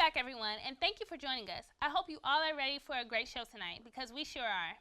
back, everyone, and thank you for joining us. I hope you all are ready for a great show tonight, because we sure are.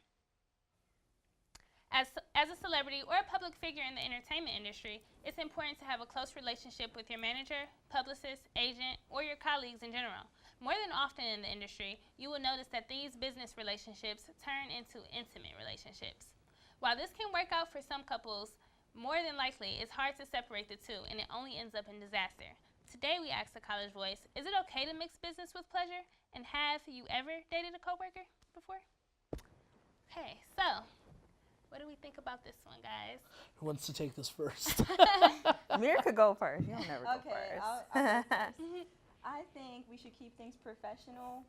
As a celebrity or a public figure in the entertainment industry, it's important to have a close relationship with your manager, publicist, agent, or your colleagues in general. More than often in the industry, you will notice that these business relationships turn into intimate relationships. While this can work out for some couples, more than likely, it's hard to separate the two, and it only ends up in disaster. Today, we asked the College Voice, is it okay to mix business with pleasure? And have you ever dated a coworker before? Okay, so what do we think about this one, guys? Who wants to take this first? Mir could go first. You'll never go first. I'll go first. I think we should keep things professional.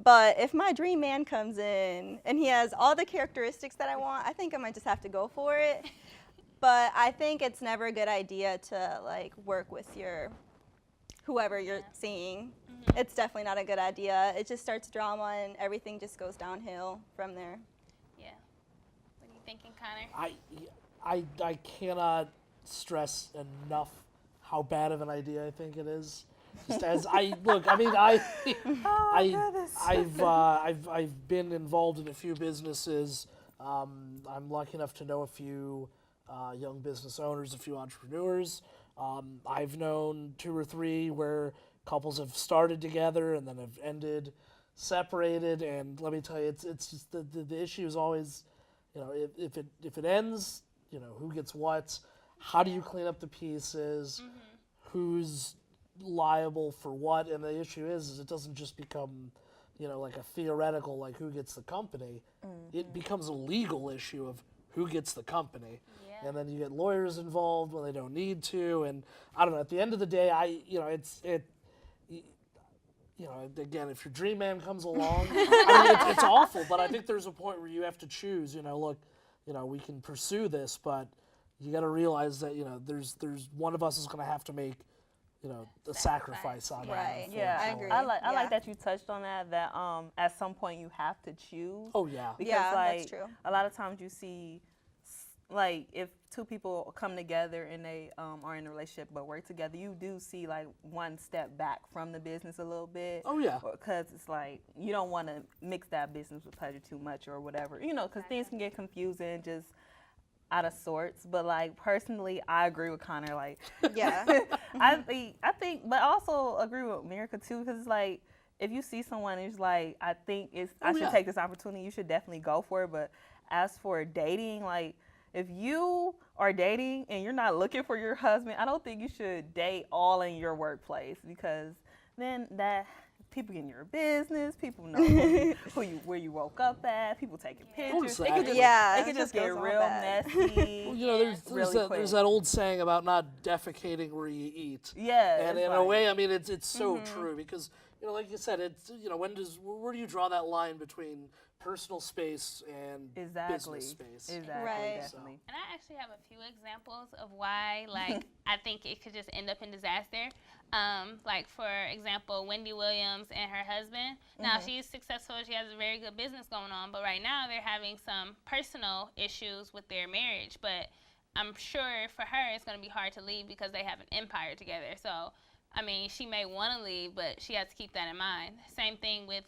But if my dream man comes in and he has all the characteristics that I want, I think I might just have to go for it. But I think it's never a good idea to like work with your whoever you're seeing. It's definitely not a good idea. It just starts drama and everything just goes downhill from there. Yeah. What are you thinking, Connor? I cannot stress enough how bad of an idea I think it is. Just as I've been involved in a few businesses. I'm lucky enough to know a few young business owners, a few entrepreneurs. I've known 2 or 3 where couples have started together and then have ended separated. And let me tell you, it's just the issue is always, if it ends, who gets what, how do you clean up the pieces, who's liable for what, and the issue is it doesn't just become, like a theoretical, like who gets the company. It becomes a legal issue of who gets the company. Yeah. And then you get lawyers involved when they don't need to, and I don't know, at the end of the day, again, if your dream man comes along, it's awful, but I think there's a point where you have to choose, look, we can pursue this, but you got to realize that, there's one of us is going to have to make the sacrifice on that. Right. Yeah, I agree. I like that you touched on that at some point you have to choose. Oh, yeah. Because, that's true. a lot of times you see, if 2 people come together and they are in a relationship but work together, you do see, one step back from the business a little bit. Oh, yeah. Because it's you don't want to mix that business with pleasure too much or whatever, because things can get confusing, just out of sorts. But personally, I agree with Connor. Yeah. I think, but also agree with America too, because if you see someone who's I think I should take this opportunity, you should definitely go for it. But as for dating, if you are dating and you're not looking for your husband, I don't think you should date all in your workplace, because then people get in your business, people know where you woke up at, people taking pictures. It could just get real messy. There's that old saying about not defecating where you eat. Yeah. And in a way, it's so true, because like you said, it's where do you draw that line between personal space and business space? Exactly. Right. Definitely. And I actually have a few examples of why, I think it could just end up in disaster. For example, Wendy Williams and her husband. Now, she's successful. She has a very good business going on. But right now, they're having some personal issues with their marriage. But I'm sure for her, it's going to be hard to leave because they have an empire together. So, she may want to leave, but she has to keep that in mind. Same thing with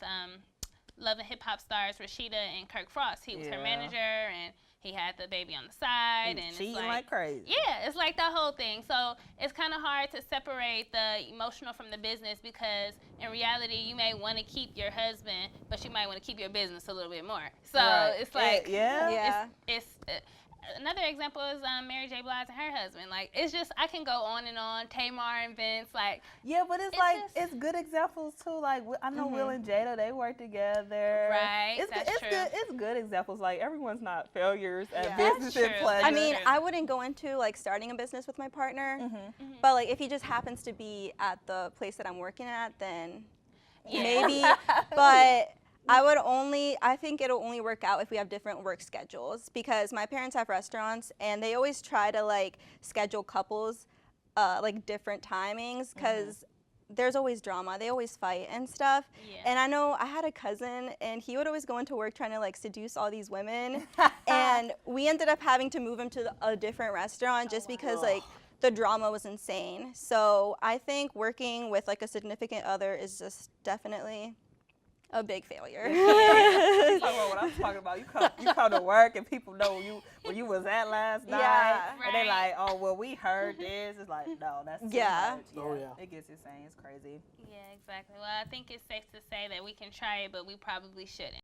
Love and Hip Hop stars Rashida and Kirk Frost. He was her manager, and he had the baby on the side. And cheating it's like crazy. Yeah, it's that whole thing. So it's kind of hard to separate the emotional from the business, because in reality, you may want to keep your husband, but you might want to keep your business a little bit more. So it's another example is Mary J. Blige and her husband. It's just, I can go on and on. Tamar and Vince, Yeah, but it's good examples too. I know Will and Jada, they work together. Right, It's true. It's good examples. Everyone's not failures at Yeah. business That's and true. pleasure. I wouldn't go into starting a business with my partner, but if he just happens to be at the place that I'm working at, then maybe. But I think it'll only work out if we have different work schedules, because my parents have restaurants and they always try to schedule couples different timings, because there's always drama. They always fight and stuff. Yeah. And I know I had a cousin, and he would always go into work trying to seduce all these women. And we ended up having to move him to a different restaurant just because the drama was insane. So I think working with like a significant other is just definitely a big failure. You talking about what I'm talking about. You come to work and people know where you was at last night. Yeah. And they like, oh, well, we heard this. It's like, no, that's too Yeah. much. Oh, yeah. It gets insane. It's crazy. Yeah, exactly. Well, I think it's safe to say that we can try it, but we probably shouldn't.